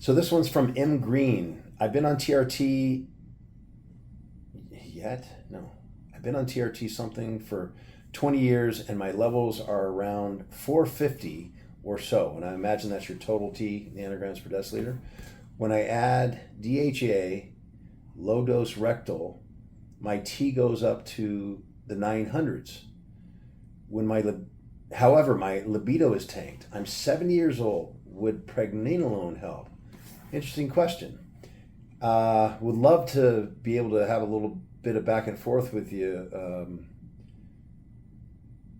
So this one's from M Green. I've been on TRT yet? No. I've been on TRT something for 20 years and my levels are around 450 or so. And I imagine that's your total T nanograms per deciliter. When I add DHA, low dose rectal, my T goes up to the 900s. When however, my libido is tanked. I'm 70 years old. Would pregnenolone help? Interesting question. Would love to be able to have a little bit of back and forth with you.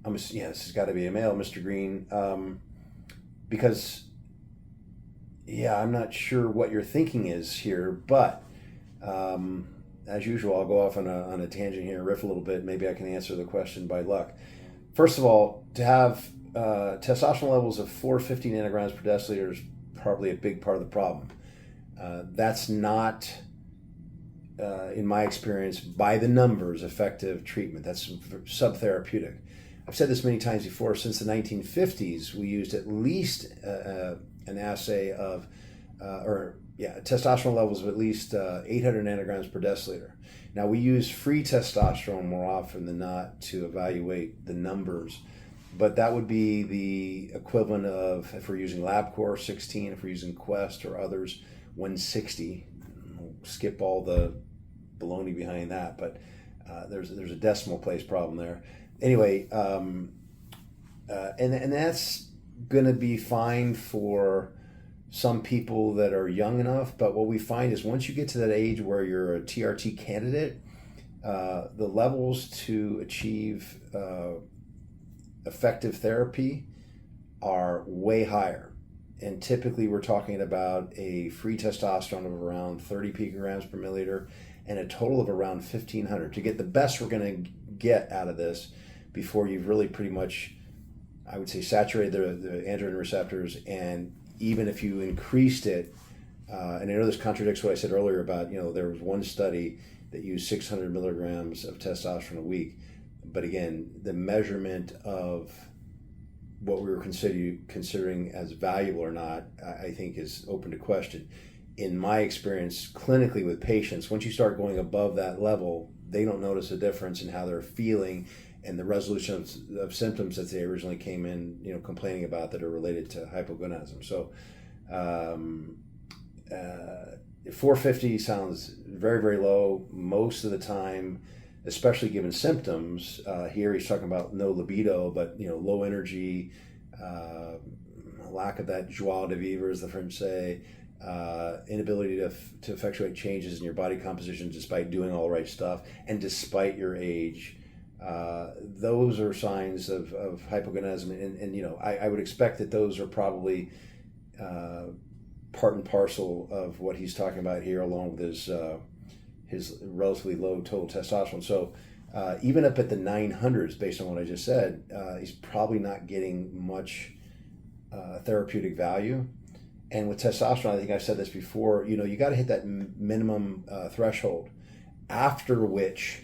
Yeah, this has got to be a male, Mr. Green, because yeah, I'm not sure what your thinking is here, but as usual, I'll go off on a tangent here, riff a little bit. Maybe I can answer the question by luck. First of all, to have testosterone levels of 450 nanograms per deciliter is probably a big part of the problem. That's not, in my experience, by the numbers, effective treatment. That's subtherapeutic. I've said this many times before. Since the 1950s, we used at least an assay of, testosterone levels of at least 800 nanograms per deciliter. Now, we use free testosterone more often than not to evaluate the numbers, but that would be the equivalent of, if we're using LabCorp, 16, if we're using Quest or others, 160. We'll skip all the baloney behind that, but there's a decimal place problem there. Anyway, and that's going to be fine for some people that are young enough, but what we find is once you get to that age where you're a TRT candidate, the levels to achieve effective therapy are way higher. And typically we're talking about a free testosterone of around 30 picograms per milliliter and a total of around 1,500 to get the best we're going to get out of this before you've really pretty much, I would say, saturated the androgen receptors. And even if you increased it, and I know this contradicts what I said earlier about, there was one study that used 600 milligrams of testosterone a week. But again, the measurement of what we were considering as valuable or not, I think is open to question. In my experience, clinically with patients, once you start going above that level, they don't notice a difference in how they're feeling and the resolution of symptoms that they originally came in, complaining about that are related to hypogonadism. So 450 sounds very, very low most of the time, especially given symptoms. Here he's talking about no libido, but low energy, lack of that joie de vivre, as the French say, inability to effectuate changes in your body composition despite doing all the right stuff and despite your age. Those are signs of hypogonadism, and I would expect that those are probably part and parcel of what he's talking about here, along with his relatively low total testosterone. So even up at the 900s, based on what I just said, he's probably not getting much therapeutic value. And with testosterone, I think I've said this before, you got to hit that minimum threshold, after which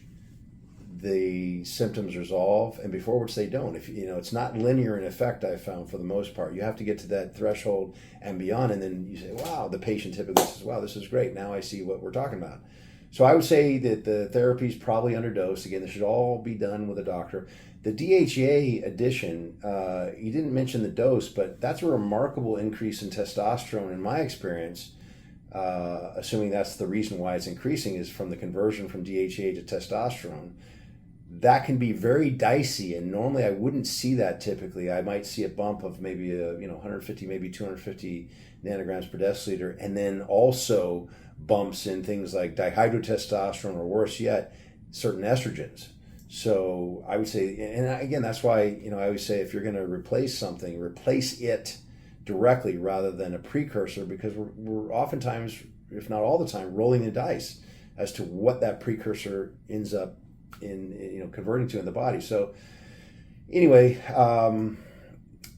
the symptoms resolve and before which they don't. If it's not linear in effect, I've found, for the most part. You have to get to that threshold and beyond, and then you say, wow, the patient typically says, wow, this is great, now I see what we're talking about. So I would say that the therapy is probably underdosed. Again, this should all be done with a doctor. The DHEA addition, you didn't mention the dose, but that's a remarkable increase in testosterone in my experience, assuming that's the reason why it's increasing, is from the conversion from DHEA to testosterone. That can be very dicey, and normally I wouldn't see that typically. I might see a bump of maybe 150, maybe 250 nanograms per deciliter, and then also bumps in things like dihydrotestosterone, or worse yet, certain estrogens. So I would say, and again, that's why I always say, if you're going to replace something, replace it directly rather than a precursor, because we're oftentimes, if not all the time, rolling the dice as to what that precursor ends up in converting to in the body. So anyway,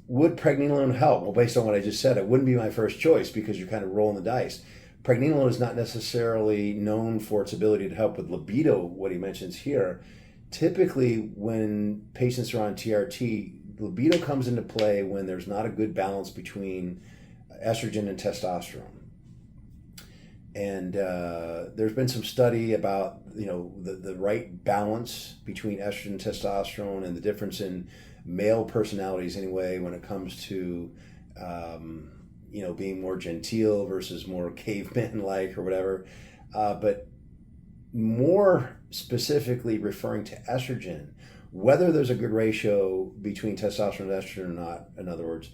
would pregnenolone help? Well, based on what I just said, it wouldn't be my first choice, because you're kind of rolling the dice. Pregnenolone is not necessarily known for its ability to help with libido, what he mentions here. Typically, when patients are on TRT, libido comes into play when there's not a good balance between estrogen and testosterone. And there's been some study about the right balance between estrogen and testosterone, and the difference in male personalities anyway when it comes to being more genteel versus more caveman like or whatever. But more specifically referring to estrogen, whether there's a good ratio between testosterone and estrogen or not. In other words,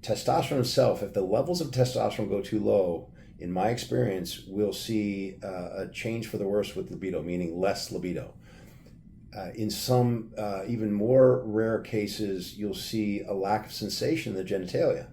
testosterone itself, if the levels of testosterone go too low, in my experience, we'll see a change for the worse with libido, meaning less libido. In some even more rare cases, you'll see a lack of sensation in the genitalia.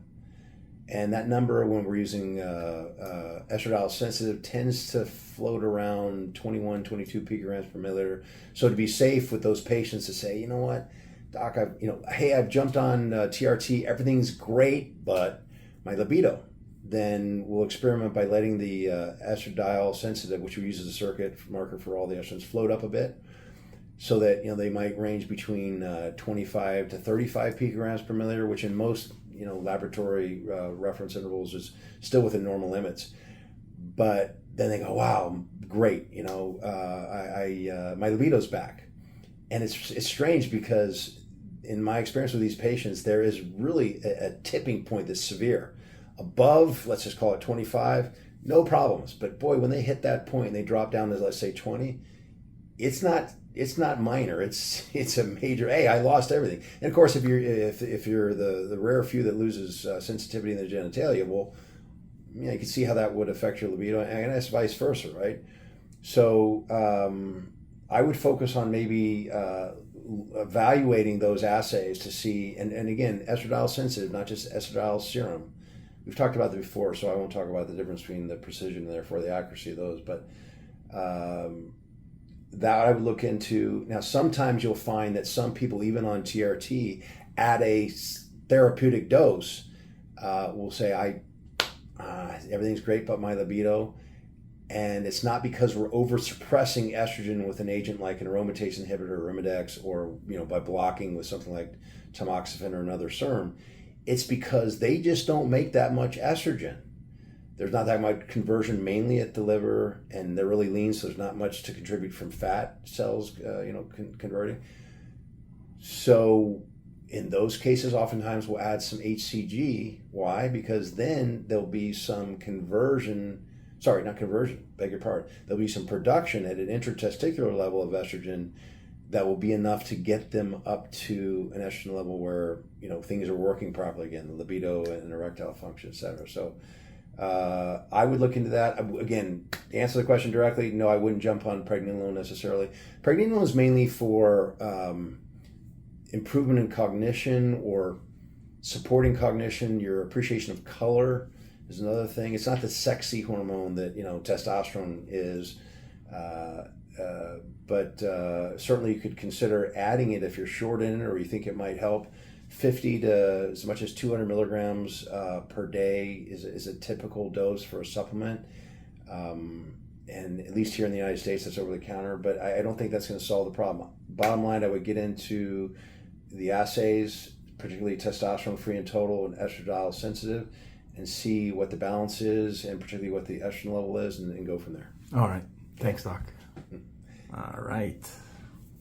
And that number, when we're using estradiol sensitive, tends to float around 21, 22 picograms per milliliter. So to be safe with those patients to say, you know what, doc, I've jumped on TRT, everything's great, but my libido. Then we'll experiment by letting the estradiol sensitive, which we use as a surrogate marker for all the estrogens, float up a bit, so that they might range between 25 to 35 picograms per milliliter, which in most laboratory reference intervals is still within normal limits. But then they go, wow, great, my libido's back. And it's strange because in my experience with these patients, there is really a tipping point that's severe. Above, let's just call it 25, no problems. But boy, when they hit that point and they drop down to, let's say, 20, it's not minor. It's a major. Hey, I lost everything. And of course, if you're the rare few that loses sensitivity in the genitalia, well, you can see how that would affect your libido, and it's vice versa, right? So I would focus on maybe evaluating those assays to see, and again, estradiol sensitive, not just estradiol serum. We've talked about that before, so I won't talk about the difference between the precision and therefore the accuracy of those, but that I would look into. Now, sometimes you'll find that some people, even on TRT, at a therapeutic dose, will say, everything's great but my libido. And it's not because we're over suppressing estrogen with an agent like an aromatase inhibitor, Arimidex, or by blocking with something like tamoxifen or another SERM. It's because they just don't make that much estrogen. There's not that much conversion, mainly at the liver, and they're really lean, so there's not much to contribute from fat cells, converting. So in those cases, oftentimes we'll add some HCG. Why? Because then there'll be some there'll be some production at an intertesticular level of estrogen that will be enough to get them up to an estrogen level where things are working properly again, the libido and erectile function, etc. So I would look into that. Again, to answer the question directly, no, I wouldn't jump on pregnenolone necessarily. Pregnenolone is mainly for improvement in cognition or supporting cognition. Your appreciation of color is another thing. It's not the sexy hormone that testosterone is. But certainly you could consider adding it if you're short in it or you think it might help. 50 to as much as 200 milligrams per day is a typical dose for a supplement. And at least here in the United States, that's over the counter. But I don't think that's going to solve the problem. Bottom line, I would get into the assays, particularly testosterone free and total and estradiol sensitive, and see what the balance is and particularly what the estrogen level is, and go from there. All right. Thanks, Doc. All right.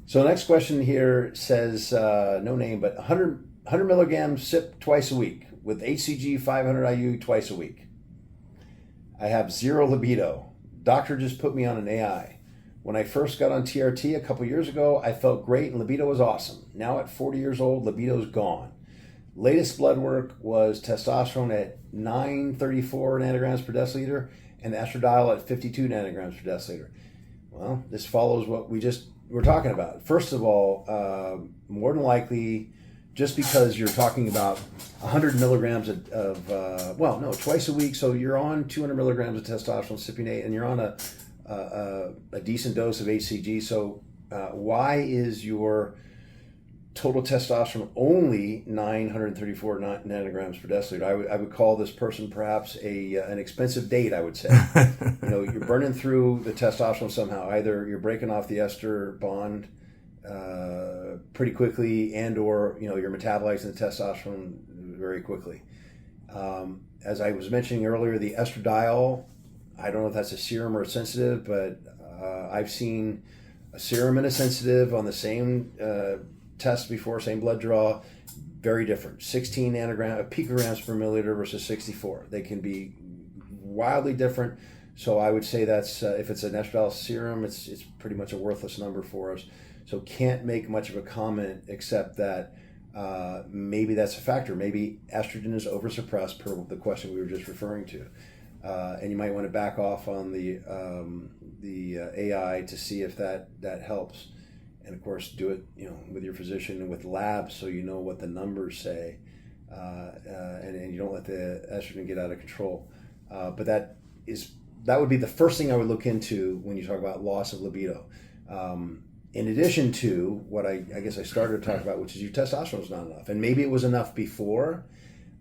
So the next question here says, no name, but 100 milligrams sip twice a week with HCG 500 IU twice a week. I have zero libido. Doctor just put me on an AI. When I first got on TRT a couple years ago, I felt great and libido was awesome. Now at 40 years old, libido's gone. Latest blood work was testosterone at 934 nanograms per deciliter and estradiol at 52 nanograms per deciliter. Well, this follows what we're talking about. First of all, more than likely, just because you're talking about 100 milligrams twice a week, so you're on 200 milligrams of testosterone cypionate, and you're on a decent dose of HCG. So why is your total testosterone only 934 nanograms per deciliter? I would call this person perhaps an expensive date, I would say. You're burning through the testosterone somehow. Either you're breaking off the ester bond pretty quickly, and or you're metabolizing the testosterone very quickly. As I was mentioning earlier, the estradiol I don't know if that's a serum or a sensitive, but I've seen a serum and a sensitive on the same test before, same blood draw, very different. 16 picograms per milliliter versus 64. They can be wildly different. So I would say that's if it's an estradiol serum, it's pretty much a worthless number for us. So can't make much of a comment except that maybe that's a factor. Maybe estrogen is oversuppressed per the question we were just referring to, and you might want to back off on the AI to see if that helps. And of course, do it with your physician and with labs so you know what the numbers say, and you don't let the estrogen get out of control. But that would be the first thing I would look into when you talk about loss of libido. In addition to what I guess I started to talk about, which is your testosterone is not enough. And maybe it was enough before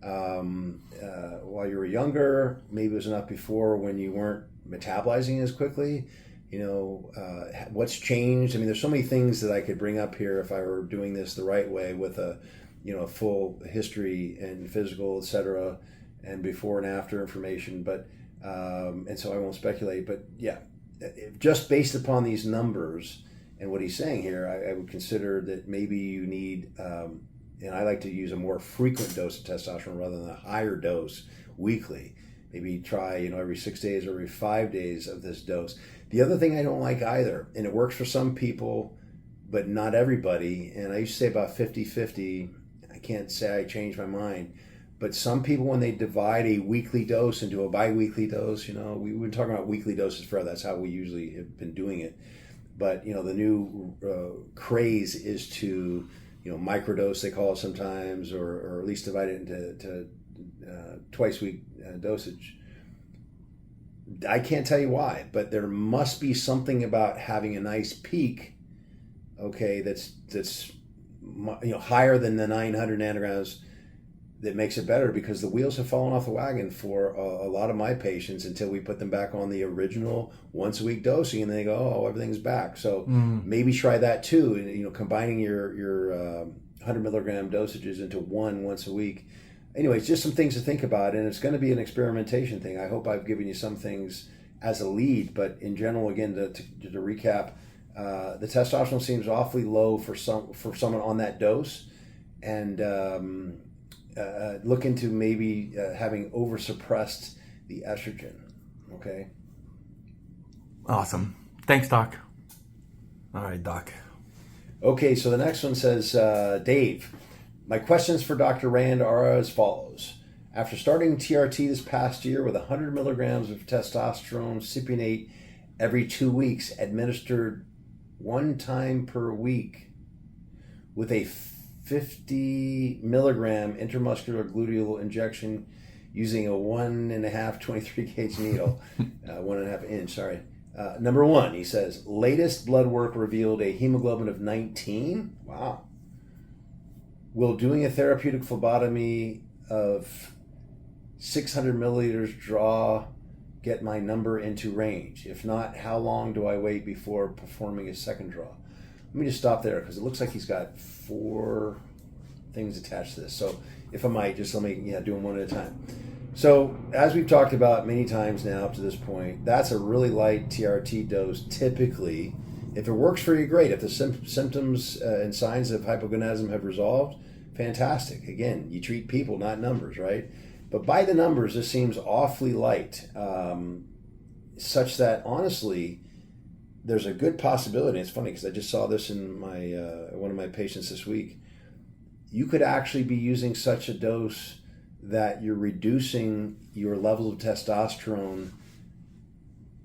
while you were younger. Maybe it was enough before when you weren't metabolizing as quickly. What's changed? I mean, there's so many things that I could bring up here if I were doing this the right way with a full history and physical, etc., and before and after information. But and so I won't speculate. But yeah, just based upon these numbers and what he's saying here, I would consider that maybe you need, and I like to use a more frequent dose of testosterone rather than a higher dose weekly. Maybe try, every 6 days or every 5 days of this dose. The other thing I don't like either, and it works for some people, but not everybody, and I used to say about 50-50, I can't say I changed my mind, but some people, when they divide a weekly dose into a bi-weekly dose, we've been talking about weekly doses forever, that's how we usually have been doing it. But, the new craze is to, microdose, they call it sometimes, or at least divide it into twice week dosage. I can't tell you why, but there must be something about having a nice peak, okay, that's higher than the 900 nanograms that makes it better, because the wheels have fallen off the wagon for a lot of my patients until we put them back on the original once a week dosing, and they go, oh, everything's back. So maybe try that too, and combining your 100 milligram dosages into once a week. Anyways, just some things to think about, and it's going to be an experimentation thing. I hope I've given you some things as a lead, but in general, again, to recap, the testosterone seems awfully low for someone on that dose, and look into maybe having oversuppressed the estrogen. Okay. Awesome. Thanks, Doc. All right, Doc. Okay, so the next one says, Dave, my questions for Dr. Rand are as follows. After starting TRT this past year with 100 milligrams of testosterone cypionate every 2 weeks, administered 1 time per week with a 50 milligram intramuscular gluteal injection using a 1.5 23 gauge needle, 1.5 inch, sorry. Number one, he says, latest blood work revealed a hemoglobin of 19. Wow. Will doing a therapeutic phlebotomy of 600 milliliters draw get my number into range? If not, how long do I wait before performing a second draw? Let me just stop there, because it looks like he's got 4 things attached to this. So if I might, just let me do them one at a time. So as we've talked about many times now up to this point, that's a really light TRT dose typically. If it works for you, great. If the symptoms and signs of hypogonadism have resolved, fantastic. Again, you treat people, not numbers, right? But by the numbers, this seems awfully light, such that honestly, there's a good possibility. It's funny because I just saw this in my one of my patients this week. You could actually be using such a dose that you're reducing your levels of testosterone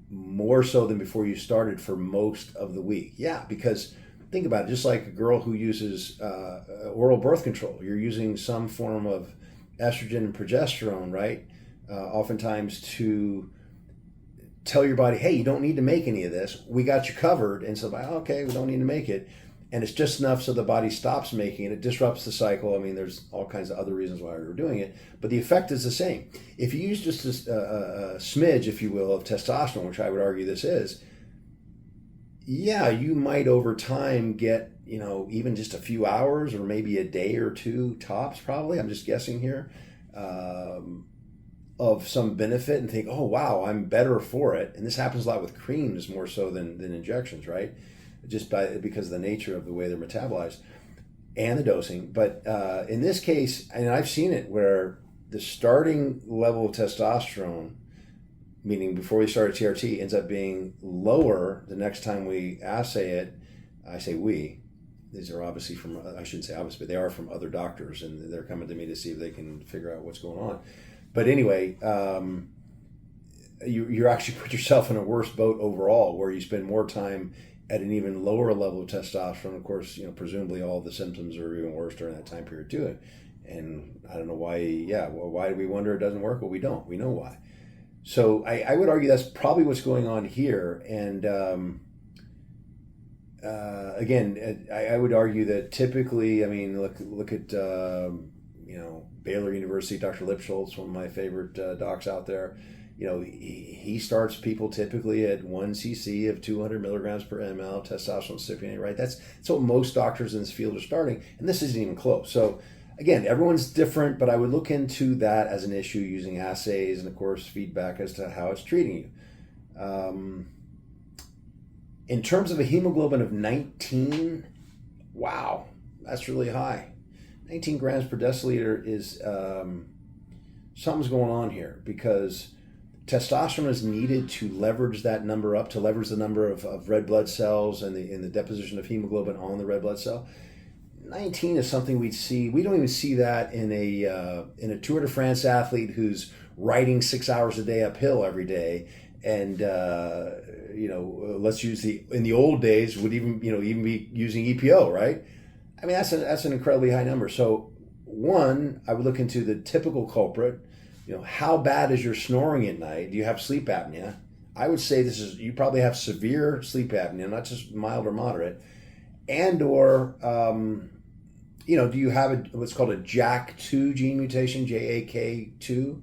more so than before you started for most of the week. Yeah, because think about it, just like a girl who uses oral birth control, you're using some form of estrogen and progesterone, right? Oftentimes to tell your body, hey, you don't need to make any of this. We got you covered. And so, okay, we don't need to make it. And it's just enough so the body stops making it. It disrupts the cycle. I mean, there's all kinds of other reasons why we're doing it. But the effect is the same. If you use just a smidge, if you will, of testosterone, which I would argue this is, yeah, you might over time get, even just a few hours or maybe a day or two tops, probably. I'm just guessing here. of some benefit and think, oh wow, I'm better for it. And this happens a lot with creams more so than injections, right? Just because of the nature of the way they're metabolized and the dosing. But in this case, and I've seen it where the starting level of testosterone, meaning before we start a TRT, ends up being lower the next time we assay it. I say we. These are obviously from, I shouldn't say obviously, but they are from other doctors, and they're coming to me to see if they can figure out what's going on. But anyway, you actually put yourself in a worse boat overall, where you spend more time at an even lower level of testosterone. Of course, presumably all the symptoms are even worse during that time period too. And I don't know why. Yeah, well, why do we wonder it doesn't work? Well, we don't. We know why. So I would argue that's probably what's going on here. And again, I would argue that typically, I mean, look at Baylor University, Dr. Lipschultz, one of my favorite docs out there. He starts people typically at 1 cc of 200 milligrams per ml testosterone cypionate, right? That's what most doctors in this field are starting, and this isn't even close. So again, everyone's different, but I would look into that as an issue using assays and, of course, feedback as to how it's treating you. In terms of a hemoglobin of 19, wow, that's really high. 19 grams per deciliter is something's going on here, because testosterone is needed to leverage that number up, to leverage the number of red blood cells and the deposition of hemoglobin on the red blood cell. 19 is something we'd see. We don't even see that in a Tour de France athlete who's riding 6 hours a day uphill every day. And let's use in the old days would even be using EPO, right? I mean, that's an incredibly high number. So one, I would look into the typical culprit. How bad is your snoring at night? Do you have sleep apnea? I would say you probably have severe sleep apnea, not just mild or moderate. And or do you have what's called a JAK2 gene mutation, JAK2?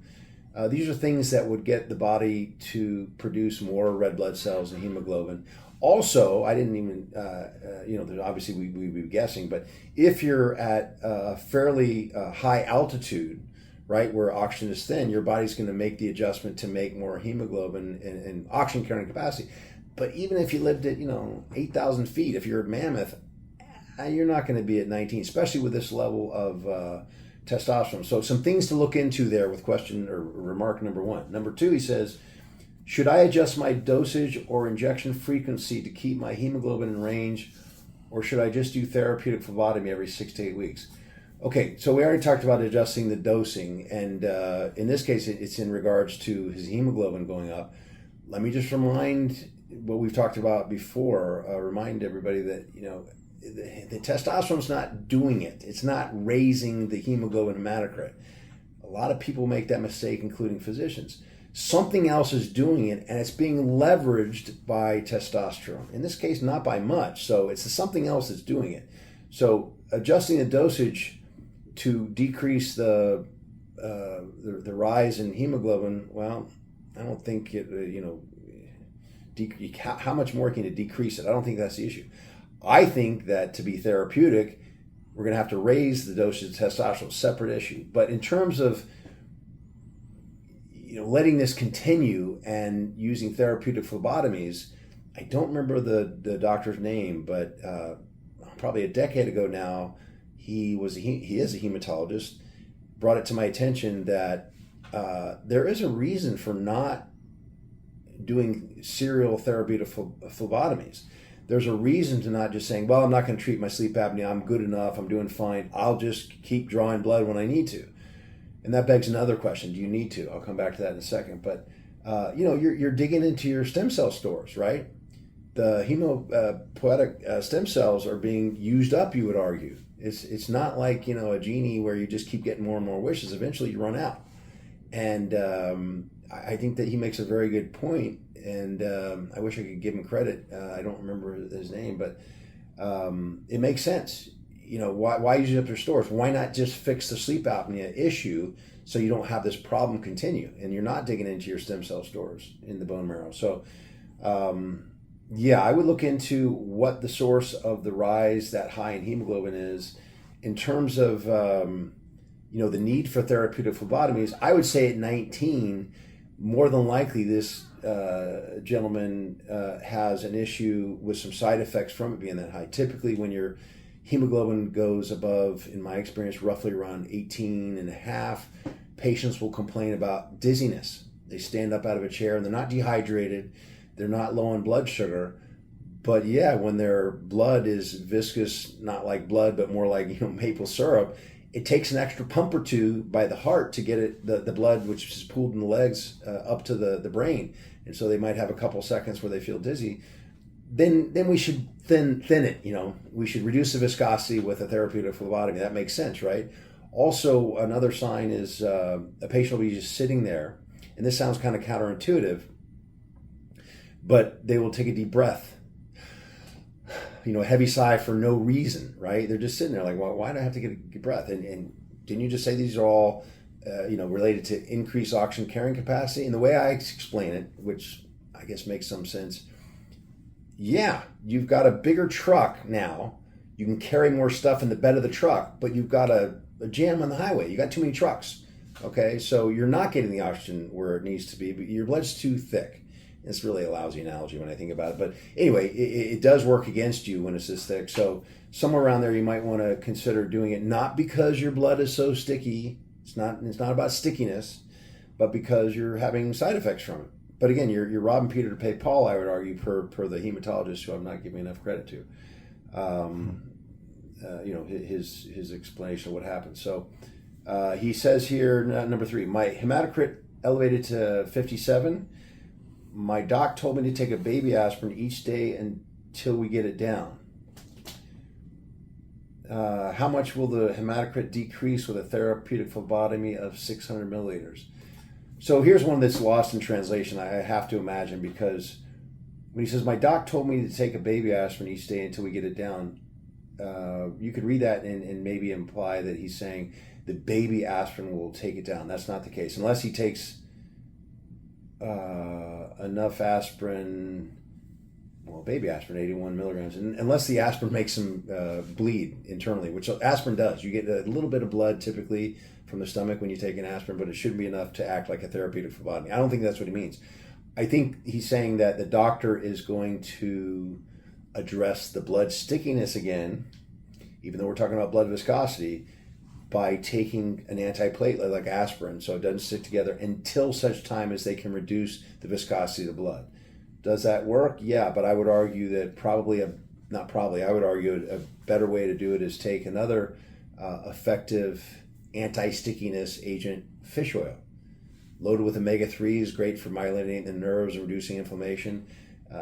These are things that would get the body to produce more red blood cells and hemoglobin. Also, I didn't even, obviously we'd be guessing, but if you're at a fairly high altitude, right, where oxygen is thin, your body's going to make the adjustment to make more hemoglobin and oxygen carrying capacity. But even if you lived at, 8,000 feet, if you're at Mammoth, you're not going to be at 19, especially with this level of testosterone. So some things to look into there with question or remark number one. Number two, he says, should I adjust my dosage or injection frequency to keep my hemoglobin in range, or should I just do therapeutic phlebotomy every 6 to 8 weeks? Okay, so we already talked about adjusting the dosing, and in this case, it's in regards to his hemoglobin going up. Let me just remind what we've talked about before, remind everybody that, the testosterone's not doing it. It's not raising the hemoglobin hematocrit. A lot of people make that mistake, including physicians. Something else is doing it, and it's being leveraged by testosterone. In this case, not by much, so it's something else that's doing it. So adjusting the dosage to decrease the rise in hemoglobin, well, I don't think how much more can you decrease it? I don't think that's the issue. I think that to be therapeutic, we're going to have to raise the dosage of testosterone, separate issue. But in terms of letting this continue and using therapeutic phlebotomies, I don't remember the doctor's name, but probably a decade ago now, he is a hematologist, brought it to my attention that there is a reason for not doing serial therapeutic phlebotomies. There's a reason to not just saying, well, I'm not going to treat my sleep apnea, I'm good enough, I'm doing fine, I'll just keep drawing blood when I need to. And that begs another question, do you need to? I'll come back to that in a second. But, you're digging into your stem cell stores, right? The hemopoietic stem cells are being used up, you would argue. It's not like, a genie where you just keep getting more and more wishes. Eventually you run out. And I think that he makes a very good point. And I wish I could give him credit. I don't remember his name, but it makes sense. Why use it up your stores? Why not just fix the sleep apnea issue so you don't have this problem continue and you're not digging into your stem cell stores in the bone marrow? So, I would look into what the source of the rise that high in hemoglobin is in terms of the need for therapeutic phlebotomies, I would say at 19, more than likely this gentleman has an issue with some side effects from it being that high. Typically when your hemoglobin goes above, in my experience, roughly around 18 and a half, patients will complain about dizziness. They stand up out of a chair and they're not dehydrated, they're not low in blood sugar, but yeah, when their blood is viscous, not like blood, but more like maple syrup, it takes an extra pump or two by the heart to get it the blood, which is pooled in the legs, up to the brain. And so they might have a couple seconds where they feel dizzy. Then we should thin it. We should reduce the viscosity with a therapeutic phlebotomy. That makes sense, right? Also, another sign is a patient will be just sitting there, and this sounds kind of counterintuitive, but they will take a deep breath. A heavy sigh for no reason, right? They're just sitting there like, well, why do I have to get a deep breath? And didn't you just say these are all, related to increased oxygen carrying capacity? And the way I explain it, which I guess makes some sense, yeah, you've got a bigger truck now. You can carry more stuff in the bed of the truck, but you've got a jam on the highway. You got too many trucks, okay? So you're not getting the oxygen where it needs to be, but your blood's too thick. It's really a lousy analogy when I think about it. But anyway, it does work against you when it's this thick. So somewhere around there, you might want to consider doing it, not because your blood is so sticky. It's not about stickiness, but because you're having side effects from it. But again, you're robbing Peter to pay Paul, I would argue, per the hematologist, who I'm not giving enough credit to. His explanation of what happened. So he says here, number 3, my hematocrit elevated to 57. My doc told me to take a baby aspirin each day until we get it down. How much will the hematocrit decrease with a therapeutic phlebotomy of 600 milliliters? So here's one that's lost in translation, I have to imagine, because when he says, my doc told me to take a baby aspirin each day until we get it down, you could read that and maybe imply that he's saying the baby aspirin will take it down. That's not the case. Unless he takes enough aspirin, baby aspirin, 81 milligrams, and unless the aspirin makes him bleed internally, which aspirin does. You get a little bit of blood typically from the stomach when you take an aspirin, but it shouldn't be enough to act like a therapeutic phlebotomy. I don't think that's what he means. I think he's saying that the doctor is going to address the blood stickiness again, even though we're talking about blood viscosity, by taking an antiplatelet like aspirin so it doesn't stick together until such time as they can reduce the viscosity of the blood. Does that work? Yeah, but I would argue that I would argue a better way to do it is take another effective anti-stickiness agent, fish oil. Loaded with omega-3 is great for myelinating the nerves and reducing inflammation.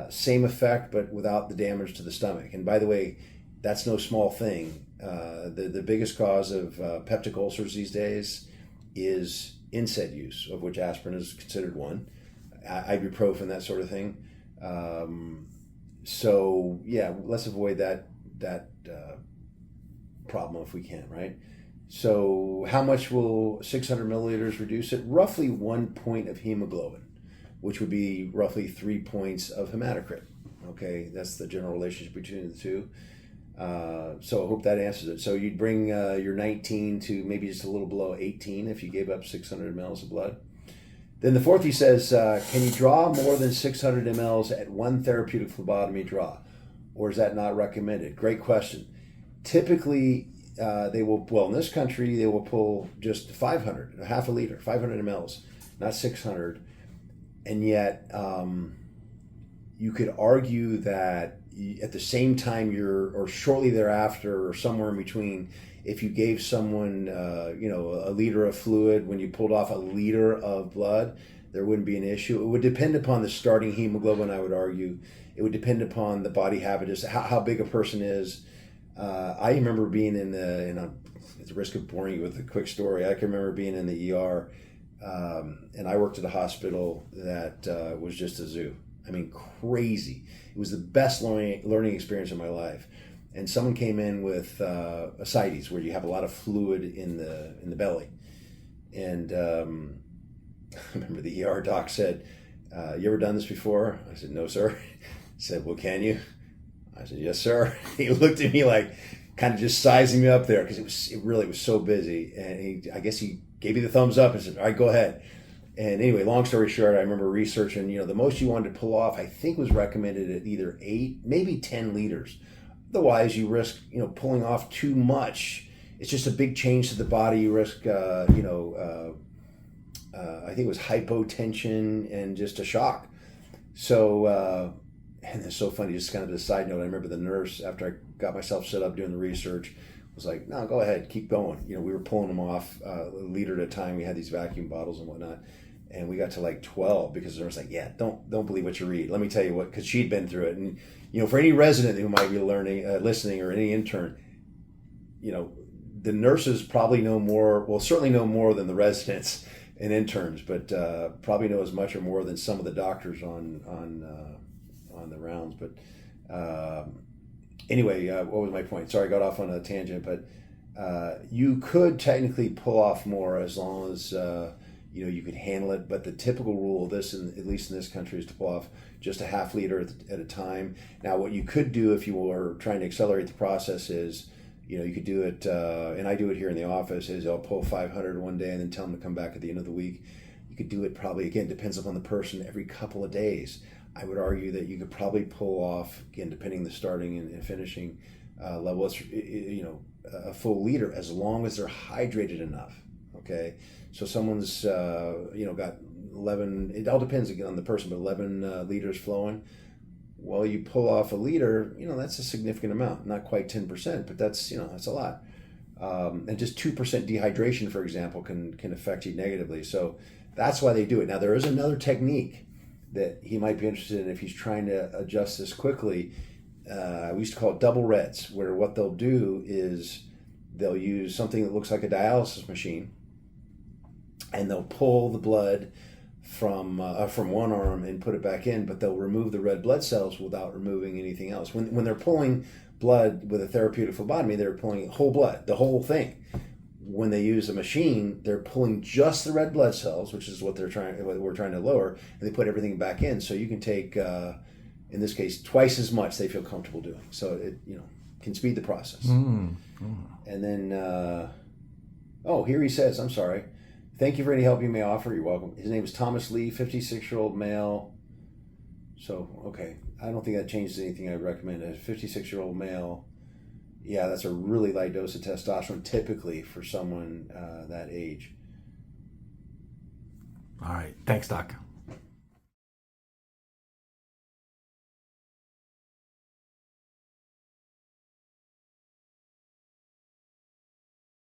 Same effect, but without the damage to the stomach. And by the way, that's no small thing. The biggest cause of peptic ulcers these days is NSAID use, of which aspirin is considered one. Ibuprofen, that sort of thing. So yeah, let's avoid that problem if we can, right? So how much will 600 milliliters reduce it? Roughly 1 point of hemoglobin, which would be roughly 3 points of hematocrit. Okay, that's the general relationship between the two. So I hope that answers it. So you'd bring your 19 to maybe just a little below 18 if you gave up 600 mLs of blood. Then the fourth, he says, can you draw more than 600 mLs at one therapeutic phlebotomy draw? Or is that not recommended? Great question. Typically, they will, in this country, they will pull just 500, a half a liter, 500 mLs, not 600. And yet, you could argue that at the same time or shortly thereafter, or somewhere in between, if you gave someone, a liter of fluid, when you pulled off a liter of blood, there wouldn't be an issue. It would depend upon the starting hemoglobin, I would argue. It would depend upon the body habitus, how big a person is. I remember being at the risk of boring you with a quick story, I can remember being in the ER, and I worked at a hospital that was just a zoo. I mean, crazy. It was the best learning experience of my life. And someone came in with ascites, where you have a lot of fluid in the belly. And I remember the ER doc said, you ever done this before? I said, no, sir. He said, well, can you? I said, yes, sir. He looked at me like, kind of just sizing me up there because it really was so busy. And I guess he gave me the thumbs up and said, all right, go ahead. And anyway, long story short, I remember researching, the most you wanted to pull off, I think was recommended at either 8, maybe 10 liters. Otherwise, you risk, pulling off too much. It's just a big change to the body. You risk, I think it was hypotension and just a shock. So, and it's so funny, just kind of a side note, I remember the nurse, after I got myself set up doing the research, was like, no, go ahead, keep going. We were pulling them off a liter at a time. We had these vacuum bottles and whatnot. And we got to like 12 because the nurse was like, yeah, don't believe what you read. Let me tell you what, because she'd been through it. And, for any resident who might be listening, or any intern, the nurses probably know more, well, certainly know more than the residents and interns, but probably know as much or more than some of the doctors on the rounds. But anyway, what was my point? Sorry, I got off on a tangent, but you could technically pull off more as long as you could handle it. But the typical rule of this, at least in this country, is to pull off just a half liter at a time. Now, what you could do if you were trying to accelerate the process is, you could do it, and I do it here in the office, is I'll pull 500 one day and then tell them to come back at the end of the week. You could do it probably, again, depends upon the person, every couple of days. I would argue that you could probably pull off, again, depending on the starting and finishing level, a full liter, as long as they're hydrated enough. Okay, so someone's got 11. It all depends again on the person, but 11 liters flowing. Well, you pull off a liter, that's a significant amount. Not quite 10%, but that's a lot. And just 2% dehydration, for example, can affect you negatively. So that's why they do it. Now, there is another technique that he might be interested in if he's trying to adjust this quickly. We used to call it double reds, where what they'll do is they'll use something that looks like a dialysis machine, and they'll pull the blood from one arm and put it back in, but they'll remove the red blood cells without removing anything else. When they're pulling blood with a therapeutic phlebotomy, they're pulling whole blood, the whole thing. When they use a machine, they're pulling just the red blood cells, which is what we're trying to lower, and they put everything back in. So you can take, in this case, twice as much they feel comfortable doing. So it can speed the process. And then, here he says, I'm sorry. Thank you for any help you may offer. You're welcome. His name is Thomas Lee, 56-year-old male. So, okay. I don't think that changes anything I'd recommend. A 56-year-old male, yeah, that's a really light dose of testosterone typically for someone that age. All right. Thanks, Doc.